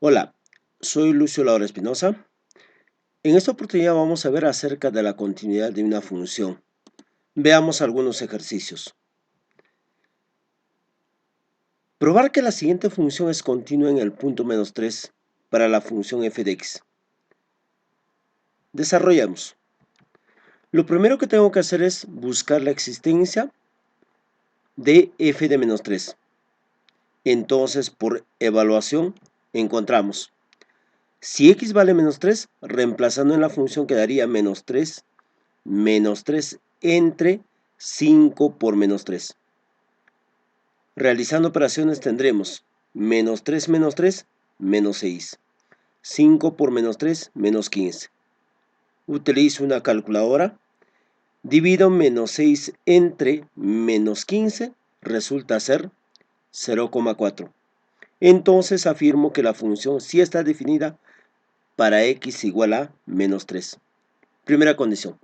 Hola, soy Lucio Laura Espinosa. En esta oportunidad vamos a ver acerca de la continuidad de una función. Veamos algunos ejercicios. Probar que la siguiente función es continua en el punto -3 para la función f de x. Desarrollamos. Lo primero que tengo que hacer es buscar la existencia de f de -3. Entonces, por evaluación, encontramos. Si x vale -3, reemplazando en la función quedaría -3 entre 5 por -3. Realizando operaciones tendremos -3 menos 3, menos 6. 5 por -3, menos 15. Utilizo una calculadora. Divido -6 entre -15, resulta ser 0,4. Entonces afirmo que la función sí está definida para x igual a -3. Primera condición.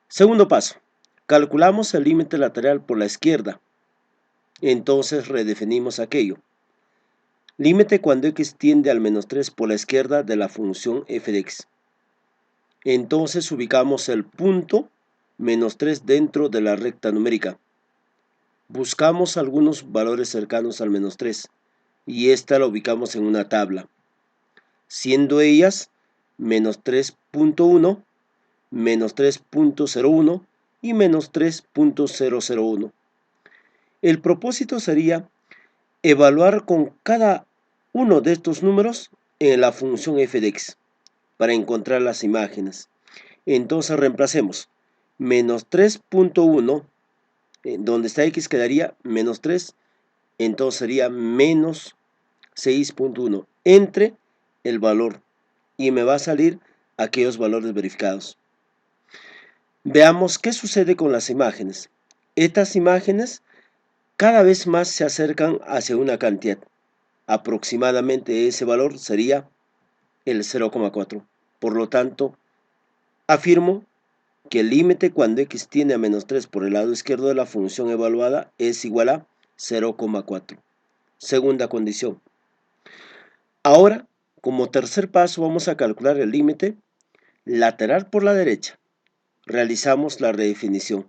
Segundo paso. Calculamos el límite lateral por la izquierda. Entonces redefinimos aquello. Límite cuando x tiende al -3 por la izquierda de la función f de x. Entonces ubicamos el punto -3 dentro de la recta numérica. Buscamos algunos valores cercanos al -3 y esta la ubicamos en una tabla, siendo ellas -3.1, -3.01 y -3.001. El propósito sería evaluar con cada uno de estos números en la función f de x para encontrar las imágenes. Entonces reemplacemos -3.1, donde está x quedaría -3, entonces sería -6.1 entre el valor y me va a salir aquellos valores verificados. Veamos qué sucede con las imágenes. Estas imágenes cada vez más se acercan hacia una cantidad. Aproximadamente ese valor sería el 0,4. Por lo tanto, afirmo que el límite cuando x tiende a -3 por el lado izquierdo de la función evaluada es igual a 0,4. Segunda condición. Ahora, como tercer paso, vamos a calcular el límite lateral por la derecha. Realizamos la redefinición.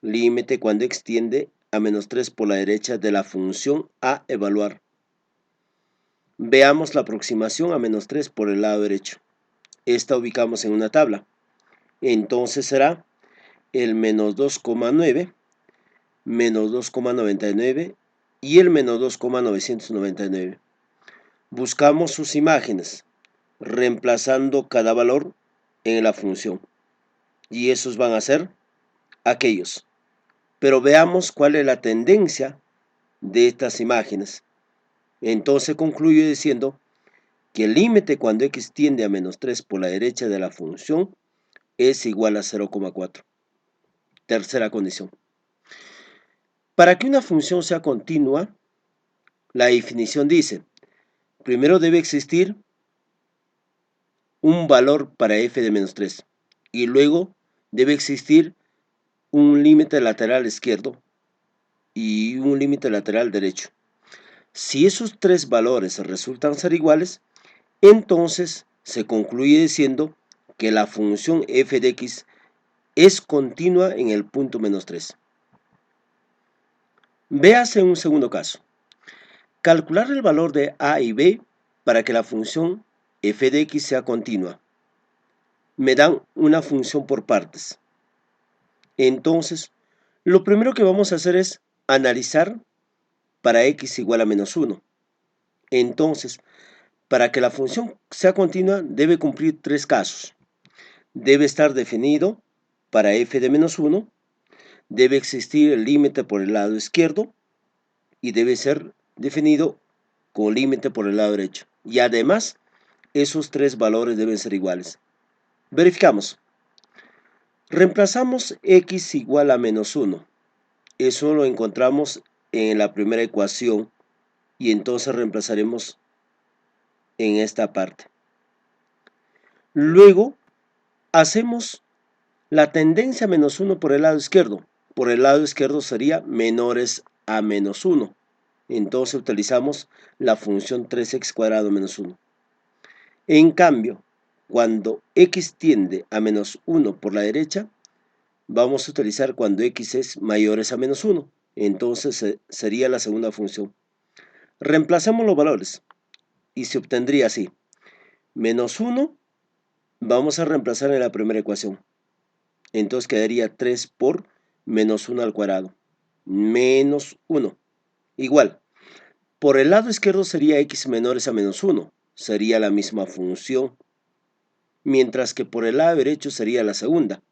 Límite cuando x tiende a -3 por la derecha de la función a evaluar. Veamos la aproximación a -3 por el lado derecho. Esta ubicamos en una tabla. Entonces será el -2,9, -2,99 y el -2,999. Buscamos sus imágenes, reemplazando cada valor en la función. Y esos van a ser aquellos. Pero veamos cuál es la tendencia de estas imágenes. Entonces concluyo diciendo que el límite cuando x tiende a -3 por la derecha de la función es igual a 0,4. Tercera condición. Para que una función sea continua, la definición dice, primero debe existir un valor para f de -3 y luego debe existir un límite lateral izquierdo y un límite lateral derecho. Si esos tres valores resultan ser iguales, entonces se concluye diciendo que la función f de x es continua en el punto -3. Véase un segundo caso. Calcular el valor de a y b para que la función f de x sea continua. Me dan una función por partes. Entonces, lo primero que vamos a hacer es analizar para x igual a -1. Entonces, para que la función sea continua, debe cumplir tres casos. Debe estar definido para f de -1, debe existir el límite por el lado izquierdo y debe ser definido con límite por el lado derecho. Y además, esos tres valores deben ser iguales. Verificamos. Reemplazamos x igual a -1. Eso lo encontramos en la primera ecuación y entonces reemplazaremos en esta parte. Luego, hacemos la tendencia a -1 por el lado izquierdo. Por el lado izquierdo sería menores a -1. Entonces utilizamos la función 3x cuadrado menos 1. En cambio, cuando x tiende a menos 1 por la derecha, vamos a utilizar cuando x es mayores a menos 1. Entonces sería la segunda función. Reemplazamos los valores y se obtendría así. Menos 1 vamos a reemplazar en la primera ecuación. Entonces quedaría 3 por menos 1 al cuadrado. Menos 1. Igual. Por el lado izquierdo sería x menores a menos 1. Sería la misma función. Mientras que por el lado derecho sería la segunda.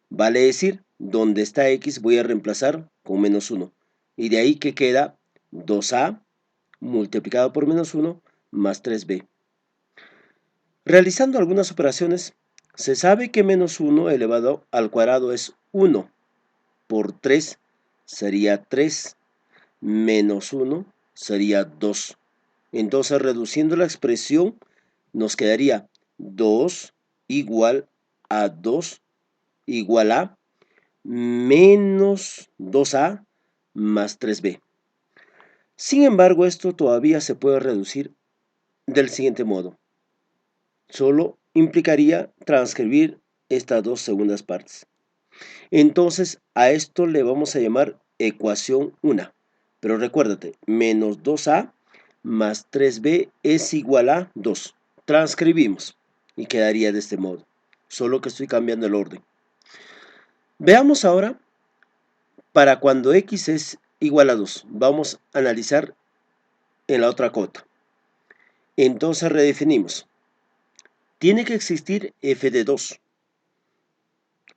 Vale decir, donde está x voy a reemplazar con menos 1. Y de ahí que queda 2a multiplicado por menos 1 más 3b. Realizando algunas operaciones, se sabe que menos 1 elevado al cuadrado es 1. Por 3 sería 3. Menos 1 sería 2. Entonces, reduciendo la expresión, nos quedaría 2 igual a 2 igual a menos 2a más 3b. Sin embargo, esto todavía se puede reducir del siguiente modo. Solo implicaría transcribir estas dos segundas partes. Entonces, a esto le vamos a llamar ecuación 1. Pero recuérdate, menos 2a más 3b es igual a 2. Transcribimos y quedaría de este modo. Solo que estoy cambiando el orden. Veamos ahora para cuando x es igual a 2. Vamos a analizar en la otra cota. Entonces redefinimos. Tiene que existir f de 2.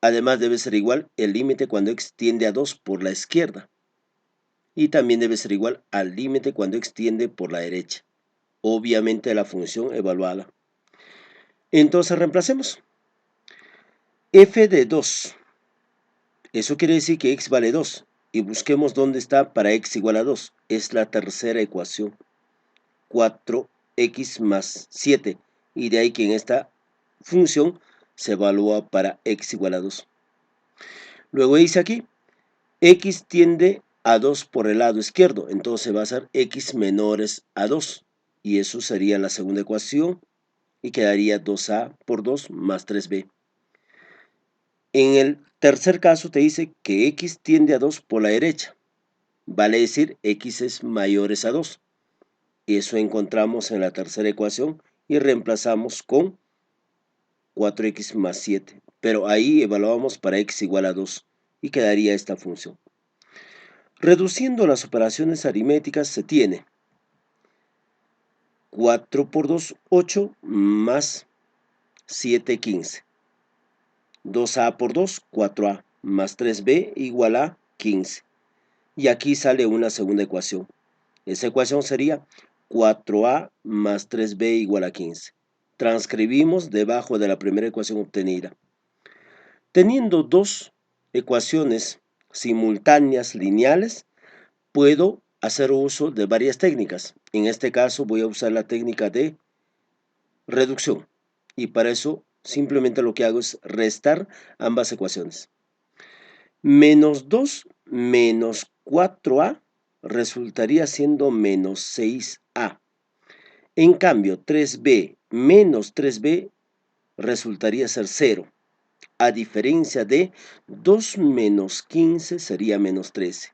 Además debe ser igual el límite cuando x tiende a 2 por la izquierda. Y también debe ser igual al límite cuando x tiende por la derecha. Obviamente la función evaluada. Entonces reemplacemos. F de 2. Eso quiere decir que x vale 2. Y busquemos dónde está para x igual a 2. Es la tercera ecuación. 4x más 7. Y de ahí que en esta función se evalúa para x igual a 2. Luego dice aquí, x tiende a 2 por el lado izquierdo. Entonces va a ser x menores a 2. Y eso sería la segunda ecuación. Y quedaría 2a por 2 más 3b. En el tercer caso te dice que x tiende a 2 por la derecha. Vale decir, x es mayores a 2. Eso encontramos en la tercera ecuación y reemplazamos con 4x más 7. Pero ahí evaluamos para x igual a 2 y quedaría esta función. Reduciendo las operaciones aritméticas se tiene 4 por 2, 8 más 7, 15. 2a por 2, 4a, más 3b igual a 15. Y aquí sale una segunda ecuación. Esa ecuación sería 4a más 3b igual a 15. Transcribimos debajo de la primera ecuación obtenida. Teniendo dos ecuaciones simultáneas lineales, puedo hacer uso de varias técnicas. En este caso voy a usar la técnica de reducción. Y para eso simplemente lo que hago es restar ambas ecuaciones. Menos 2 menos 4a resultaría siendo menos 6a. En cambio, 3b menos 3b resultaría ser 0. A diferencia de 2 menos 15 sería menos 13.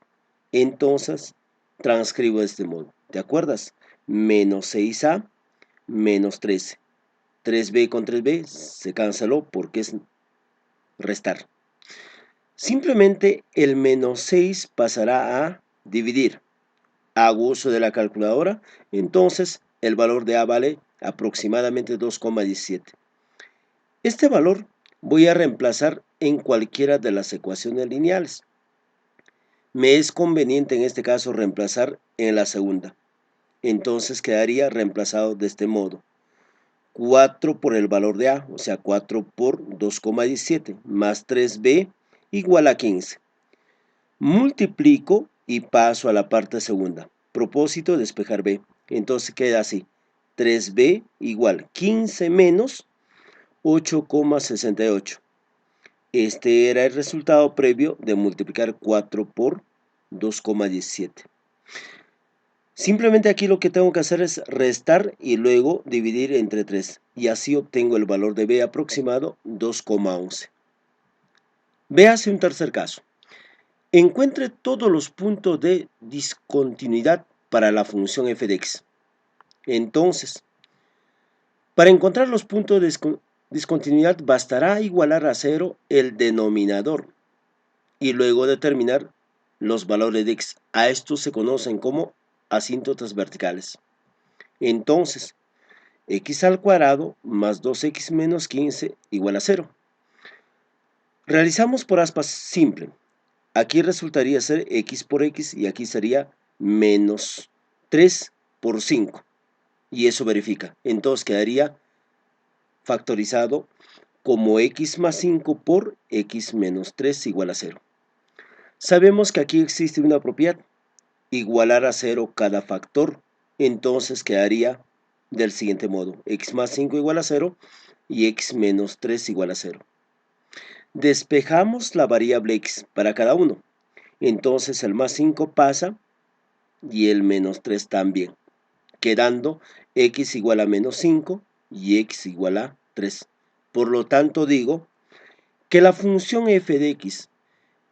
Entonces, transcribo de este modo. ¿Te acuerdas? Menos 6a menos 13. 3b con 3b se canceló porque es restar. Simplemente el menos 6 pasará a dividir. Hago uso de la calculadora, entonces el valor de a vale aproximadamente 2,17. Este valor voy a reemplazar en cualquiera de las ecuaciones lineales. Me es conveniente en este caso reemplazar en la segunda. Entonces quedaría reemplazado de este modo. 4 por el valor de a, o sea 4 por 2,17 más 3b igual a 15. Multiplico y paso a la parte segunda. Propósito, despejar b. Entonces queda así. 3b igual 15 menos 8,68. Este era el resultado previo de multiplicar 4 por 2,17. Simplemente aquí lo que tengo que hacer es restar y luego dividir entre 3. Y así obtengo el valor de b aproximado 2,11. Véase un tercer caso. Encuentre todos los puntos de discontinuidad para la función f de x. Entonces, para encontrar los puntos de discontinuidad bastará igualar a 0 el denominador y luego determinar los valores de x. A estos se conocen como asíntotas verticales. Entonces, x al cuadrado más 2x menos 15 igual a 0. Realizamos por aspas simple. Aquí resultaría ser x por x y aquí sería menos 3 por 5. Y eso verifica. Entonces quedaría factorizado como x más 5 por x menos 3 igual a 0. Sabemos que aquí existe una propiedad, igualar a 0 cada factor. Entonces quedaría del siguiente modo, x más 5 igual a 0 y x menos 3 igual a 0. Despejamos la variable x para cada uno. Entonces el más 5 pasa y el menos 3 también, quedando x igual a menos 5 y x igual a 3. Por lo tanto digo que la función f de x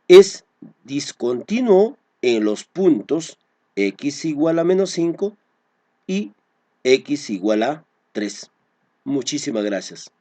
es discontinuo en los puntos x igual a menos 5 y x igual a 3. Muchísimas gracias.